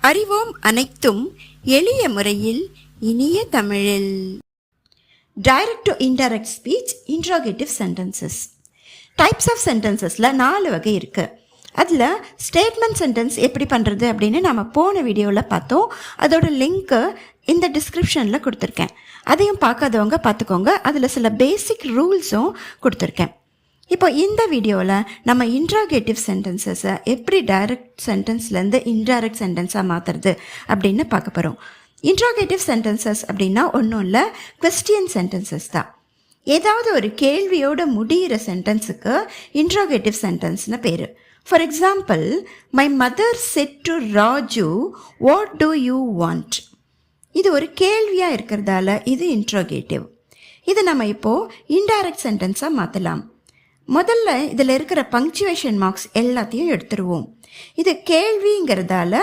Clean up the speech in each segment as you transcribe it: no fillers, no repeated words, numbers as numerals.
அறிவோம் அனைத்தும் எளிய முறையில் இனிய தமிழில். Direct to indirect speech, interrogative sentences. Types of சென்டென்சஸில் 4 வகை இருக்குது. அதில் ஸ்டேட்மெண்ட் சென்டென்ஸ் எப்படி பண்ணுறது அப்படின்னு நம்ம போன வீடியோவில் பார்த்தோம். அதோட லிங்க்கு இந்த டிஸ்கிரிப்ஷனில் கொடுத்துருக்கேன். அதையும் பார்க்காதவங்க பார்த்துக்கோங்க. அதில் சில பேசிக் ரூல்ஸும் கொடுத்துருக்கேன். இப்போ இந்த வீடியோவில் நம்ம இன்ட்ராகேட்டிவ் சென்டென்சஸை எப்படி டைரக்ட் சென்டென்ஸ்லேருந்து இன்டைரக்ட் சென்டென்ஸாக மாற்றுறது அப்படின்னு பார்க்க போகிறோம். இன்ட்ராகேட்டிவ் சென்டென்சஸ் அப்படின்னா ஒன்றும் இல்லை, குவெஸ்டியன் சென்டென்சஸ் தான். ஏதாவது ஒரு கேள்வியோட முடிகிற சென்டென்ஸுக்கு இன்ட்ராகேட்டிவ் சென்டென்ஸ்னு பேர். For example, my mother set to Raju, what to you want? இது ஒரு கேள்வியாக இருக்கிறதால இது இன்ட்ராகேட்டிவ். இது நம்ம இப்போது இன்டைரக்ட் சென்டென்ஸாக மாற்றலாம். முதல்ல இதில் இருக்கிற பங்க்சுவேஷன் மார்க்ஸ் எல்லாத்தையும் எடுத்துருவோம். இது கேள்விங்கிறதால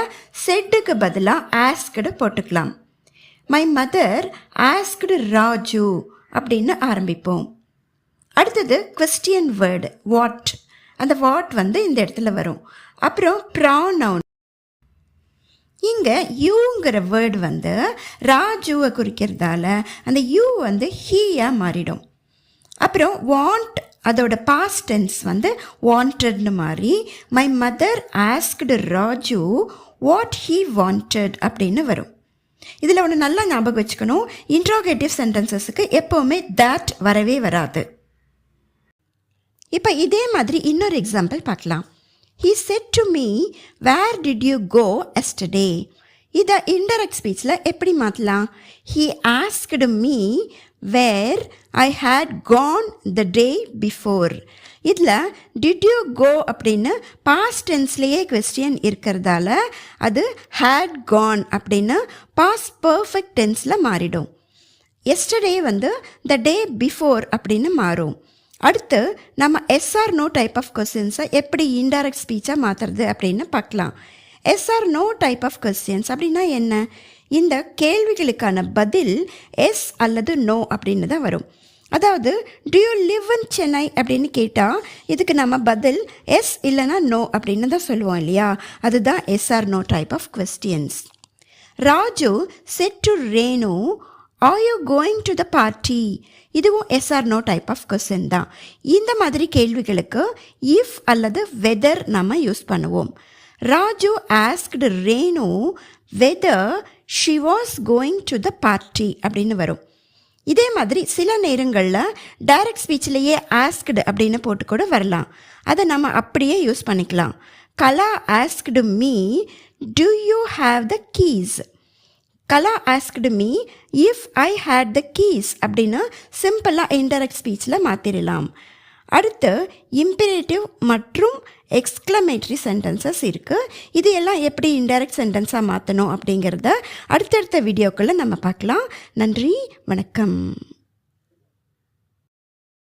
செட்டுக்கு பதிலாக ஆஸ்க்டு போட்டுக்கலாம். மை மதர் ஆஸ்க்டு ராஜு அப்படின்னு ஆரம்பிப்போம். அடுத்தது குவெஸ்டியன் வேர்டு வாட். அந்த வாட் இந்த இடத்துல வரும். அப்புறம் ப்ரானவுன். இங்கே யூங்கிற வேர்டு ராஜுவை குறிக்கிறதால அந்த யூ ஹீயாக மாறிடும். அப்புறம் வாண்ட், அதோட பாஸ்ட் டென்ஸ் வாண்டட்னு மாறி my mother asked Raju what he wanted அப்படின்னு வரும். இதில் ஒன்று நல்லா ஞாபகம் வச்சுக்கணும், இன்ட்ராகேட்டிவ் சென்டென்சஸுக்கு எப்போவுமே தட் வரவே வராது. இப்போ இதே மாதிரி இன்னொரு எக்ஸாம்பிள் பார்க்கலாம். He said to me, where did you go yesterday? இதை இன்டைரக்ட் ஸ்பீச்சில் எப்படி மாற்றலாம்? He asked me where I had gone the day before. இதில் did you go அப்படின்னு பாஸ்ட் டென்ஸ்லேயே குவெஸ்டியன் இருக்கிறதால அது had gone அப்படின்னு பாஸ்ட் பர்ஃபெக்ட் டென்ஸில் மாறிடும். எஸ்டர்டே the day before அப்படின்னு மாறும். அடுத்து நம்ம எஸ்ஆர் நோ டைப் ஆஃப் கொஸ்டின்ஸை எப்படி இன்டைரக்ட் ஸ்பீச்சாக மாற்றுறது அப்படின்னு பார்க்கலாம். Yes or no type of questions அப்படின்னா என்ன? இந்த கேள்விகளுக்கான பதில் எஸ் அல்லது நோ அப்படின்னு தான் வரும். அதாவது to you live in Chennai அப்படின்னு கேட்டால் இதுக்கு நம்ம பதில் எஸ் இல்லைனா நோ அப்படின்னு தான் சொல்லுவோம் இல்லையா? அதுதான் yes or no type of questions. Raju said to Renu, are you going to the party? இதுவும் yes or no type of question தான். இந்த மாதிரி கேள்விகளுக்கு இஃப் அல்லது வெதர் நம்ம யூஸ் பண்ணுவோம். Raju asked Renu whether she was going to the party அப்படின்னு வரும். இதே மாதிரி சில நேரங்களில் டைரக்ட் ஸ்பீச்சிலேயே ஆஸ்க்டு அப்படின்னு போட்டு கூட வரலாம். அதை நம்ம அப்படியே யூஸ் பண்ணிக்கலாம். Kala asked me, do you have the keys? Kala asked me if I had the keys அப்படின்னு சிம்பிளாக இன்டைரக்ட் ஸ்பீச்சில் மாற்றிடலாம். அடுத்து இம்பரேட்டிவ் மற்றும் எக்ஸ்க்ளமேட்டரி சென்டென்சஸ் இருக்குது. இது எல்லாம் எப்படி இன்டைரக்ட் சென்டென்ஸாக மாற்றணும் அப்படிங்கிறத அடுத்தடுத்த வீடியோக்களில் நம்ம பார்க்கலாம். நன்றி, வணக்கம்.